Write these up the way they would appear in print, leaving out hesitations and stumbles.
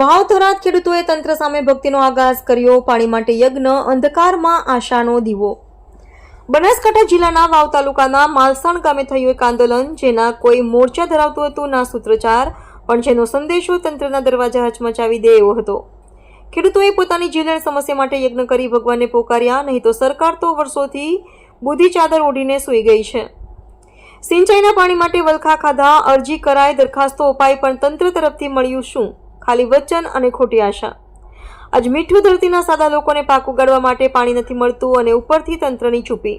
વાવ થરાદ ખેડૂતોએ તંત્ર સામે ભક્તિનો આગાજ કર્યો. પાણી માટે યજ્ઞ, અંધકારમાં આશાનો દીવો. બનાસકાંઠા જિલ્લાના વાવ તાલુકાના માલસાણ ગામે થયું એક આંદોલન, જેના કોઈ મોરચા ધરાવતું હતું ના સૂત્રોચ્ચાર, પણ જેનો સંદેશો તંત્રના દરવાજા હચમચાવી દે એવો હતો. ખેડૂતોએ પોતાની જીવલેણ સમસ્યા માટે યજ્ઞ કરી ભગવાનને પોકાર્યા, નહીં તો સરકાર તો વર્ષોથી બુદ્ધિ ચાદર ઓઢીને સૂઈ ગઈ છે. સિંચાઈના પાણી માટે વલખા ખાધા, અરજી કરાય, દરખાસ્તો અપાઈ, પણ તંત્ર તરફથી મળ્યું શું? ખાલી વચન અને ખોટી આશા. આજ મીઠું ધરતીના સાદા લોકોને પાક ઉગાડવા માટે પાણી નથી મળતું અને ઉપરથી તંત્રની ચૂપી.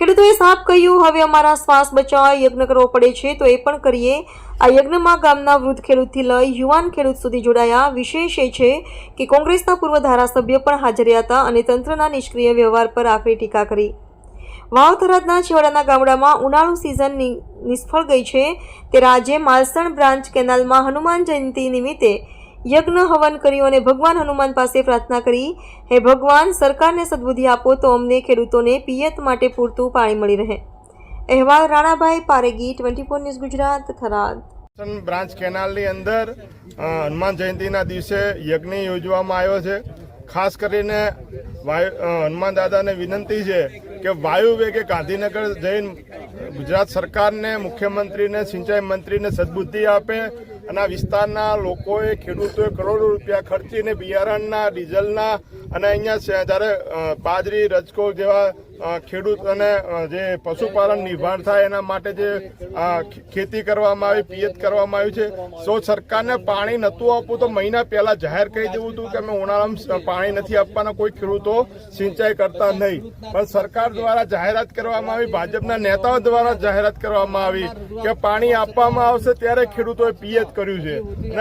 ખેડૂતોએ સાફ કહ્યું, હવે અમારા શ્વાસ બચાવવા યજ્ઞ કરવો પડે છે તો એ પણ કરીએ. આ યજ્ઞમાં ગામના વૃદ્ધ ખેડૂતથી લઈ યુવાન ખેડૂત સુધી જોડાયા. વિશેષ એ છે કે કોંગ્રેસના પૂર્વ ધારાસભ્ય પણ હાજર હતા અને તંત્રના નિષ્ક્રિય વ્યવહાર પર આકરી ટીકા કરી. વાવ થરાદના છેવાડાના ગામડામાં ઉનાળુ સિઝન નિષ્ફળ ગઈ છે, ત્યારે આજે માલસણ બ્રાન્ચ કેનાલમાં હનુમાન જયંતિ નિમિત્તે યજ્ઞ હવન કર્યું અને ભગવાન હનુમાન પાસે પ્રાર્થના કરી, હે ભગવાન, સરકારને સદબુદ્ધિ આપો તો અમને ખેડૂતોને પિયત માટે પૂરતું પાણી મળી રહે. અહેવાલ રાણાભાઈ પારેગી, 24 ન્યૂઝ ગુજરાત, થરાદ. બ્રાન્ચ કેનાલની અંદર હનુમાન જયંતિના દિવસે યજ્ઞ યોજવામાં આવ્યો છે. ખાસ કરીને હનુમાન દાદાને વિનંતી છે કે વાયુ વેગે ગાંધીનગર જઈને ગુજરાત સરકારને, મુખ્યમંત્રીને, સિંચાઈ મંત્રીને સદબુદ્ધિ આપે અને આ વિસ્તારના લોકોએ, ખેડૂતોએ કરોડો રૂપિયા ખર્ચીને બિયારણના, ડીઝલના અને અહીંયા જ્યારે બાજરી, રજકો જેવા ખેડૂતોને જે પશુપાલન નિર્ભર થાય એના માટે જે ખેતી કરવામાં આવી, પિયત કરવામાં આવી છે. જો સરકારને પાણી નહોતું આપવું તો મહિના પહેલા જાહેર કરી દેવું હતું કે અમે ઉનાળામાં પાણી નથી આપવાના, કોઈ ખેડૂતો સિંચાઈ કરતા નહીં. પણ સરકાર દ્વારા જાહેરાત કરવામાં આવી, ભાજપના નેતાઓ દ્વારા જાહેરાત કરવામાં આવી કે પાણી આપવામાં આવશે ત્યારે ખેડૂતોએ પિયત કર્યું છે.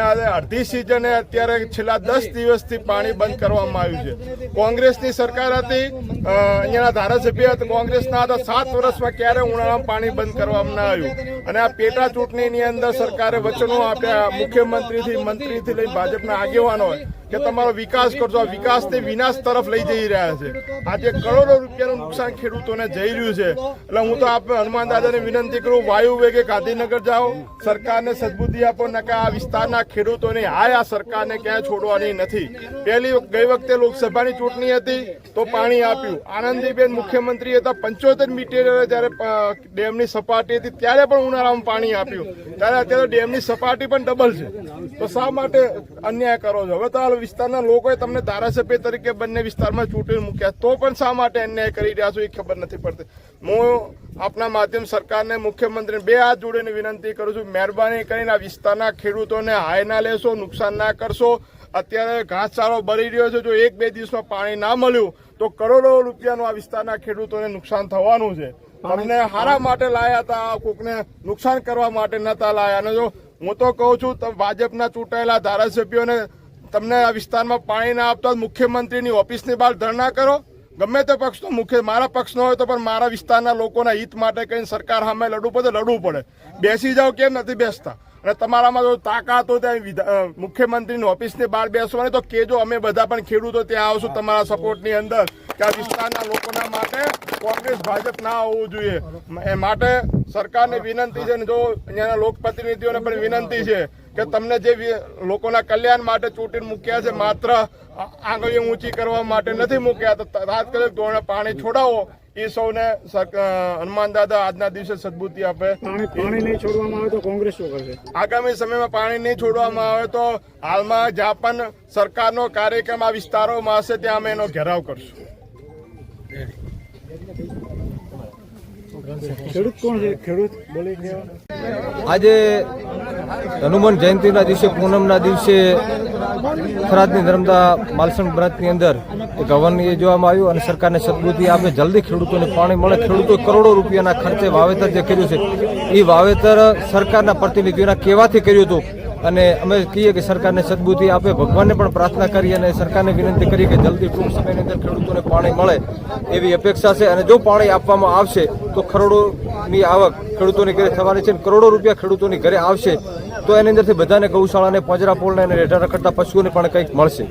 અને અડધી સિઝને અત્યારે છેલ્લા 10 દિવસથી પાણી બંધ કરવામાં આવ્યું છે. કોંગ્રેસની સરકાર હતી, અહીંયાના ધારાસભ્ય કોંગ્રેસના હતા, 7 વર્ષમાં ક્યારે ઉનાળામાં પાણી બંધ કરવામાં ના આવ્યું. અને આ પેટા ચૂંટણીની અંદર સરકારે વચનો આપ્યા, મુખ્યમંત્રીથી, મંત્રીથી લઈ ભાજપના આગેવાનો કે તમારો વિકાસ કરજો. આ વિકાસથી વિનાશ તરફ લઈ જઈ રહ્યા છે. આજે કરોડો રૂપિયાનું નુકસાન ખેડૂતોને જઈ રહ્યું છે. એટલે હું તો આપ હનુમાન દાદાને વિનંતી કરું, વાયુ વેગે ગાંધીનગર જાઓ, સરકારને સદબુદ્ધિ આપો, નકા આ વિસ્તારના ખેડૂતોને આ સરકારને ક્યાંય છોડવાની નથી. ગઈ વખતે લોકસભાની ચૂંટણી હતી તો પાણી આપ્યું. આનંદીબેન મુખ્યમંત્રી હતા, 75 મીટર જયારે ડેમની સપાટી હતી ત્યારે પણ ઉનાળામાં પાણી આપ્યું. ત્યારે અત્યારે ડેમની સપાટી પણ ડબલ છે. તો શા માટે અન્યાય કરો છો? હવે તો વિસ્તારના લોકોએ તમને ધારાસભ્ય તરીકે બંને વિસ્તારમાં ચૂંટણી મૂક્યા, તો પણ શા માટે અન્યાય કરી રહ્યા છો એ ખબર નથી પડતી. હું આપના માધ્યમ સરકારને, મુખ્યમંત્રીને બે હાથ જોડીને વિનંતી કરું છું, મહેરબાની કરીને આ વિસ્તારના ખેડૂતોને હાય ના લેશો, નુકસાન ના કરશો. અત્યારે ઘાસચારો બળી રહ્યો છે. જો 1-2 દિવસમાં પાણી ના મળ્યું તો કરોડો રૂપિયાનું આ વિસ્તારના ખેડૂતોને નુકસાન થવાનું છે. તમને હારા માટે લાયા હતા, કોકને નુકસાન કરવા માટે નતા લાયા. અને જો હું તો કહું છું, ભાજપના ચૂંટાયેલા ધારાસભ્યોને તમને આ વિસ્તારમાં પાણી ના આપતા મુખ્યમંત્રીની ઓફિસની બહાર ધરણા કરો. ગમે તે પક્ષનો, મારા પક્ષનો હોય તો પણ મારા વિસ્તારના લોકોના હિત માટે કઈ સરકાર સામે લડવું પડે. બેસી જાઓ, કેમ નથી બેસતા? અને તમારામાં જો તાકાત હોય ત્યાં મુખ્યમંત્રીની ઓફિસની બહાર બેસવાની તો કેજો, અમે બધા પણ ખેડૂતો ત્યાં આવશું તમારા સપોર્ટની અંદર, કે આ વિસ્તારના લોકોના માટે કોંગ્રેસ, ભાજપ ના હોવું જોઈએ. એ માટે સરકારને વિનંતી છે, અને જો અહીંયાના લોકપ્રતિનિધિઓને પણ વિનંતી છે કે તમને જે લોકોના કલ્યાણ માટે ચૂંટીને મૂક્યા છે, માત્ર આંગળીઓ ઊંચી કરવા માટે નથી મૂક્યા. તો તાત્કાલિક ધોરણે પાણી છોડાવો. એ સૌને હનુમાન દાદા આજના દિવસે સદબુદ્ધિ આપે. પાણી નહીં છોડવામાં આવે તો કોંગ્રેસ શું કરશે? આગામી સમયમાં પાણી નહીં છોડવામાં આવે તો હાલમાં જ્યાં પણ સરકારનો કાર્યક્રમ આ વિસ્તારોમાં હશે ત્યાં અમે એનો ઘેરાવ કરશું. ખેડૂત કોણ છે? ખેડૂત બોલી ગયો. આજે હનુમાન જયંતિના દિવસે, પૂનમના દિવસે થરાદની નર્મદા માલસણ બ્રાન્ચની અંદર એક હવન યોજવામાં આવ્યું અને સરકારને સદબુદ્ધિ આપે, જલ્દી ખેડૂતોને પાણી મળે. ખેડૂતોએ કરોડો રૂપિયાના ખર્ચે વાવેતર જે કર્યું છે એ વાવેતર સરકારના પ્રતિનિધિઓના કહેવાથી કર્યું હતું. અને અમે કહીએ કે સરકારને સદબુદ્ધિ આપે, ભગવાનને પણ પ્રાર્થના કરી અને સરકારને વિનંતી કરી કે જલ્દી ટૂંક સમયની અંદર ખેડૂતોને પાણી મળે એવી અપેક્ષા છે. અને જો પાણી આપવામાં આવશે તો કરોડોની આવક ખેડૂતોની ઘરે થવાની છે. કરોડો રૂપિયા ખેડૂતોની ઘરે આવશે તો એની અંદરથી બધાને ગૌશાળાને, પાંજરાપોળને અને રેઢા રખડતા પશુઓને પણ કંઈક મળશે.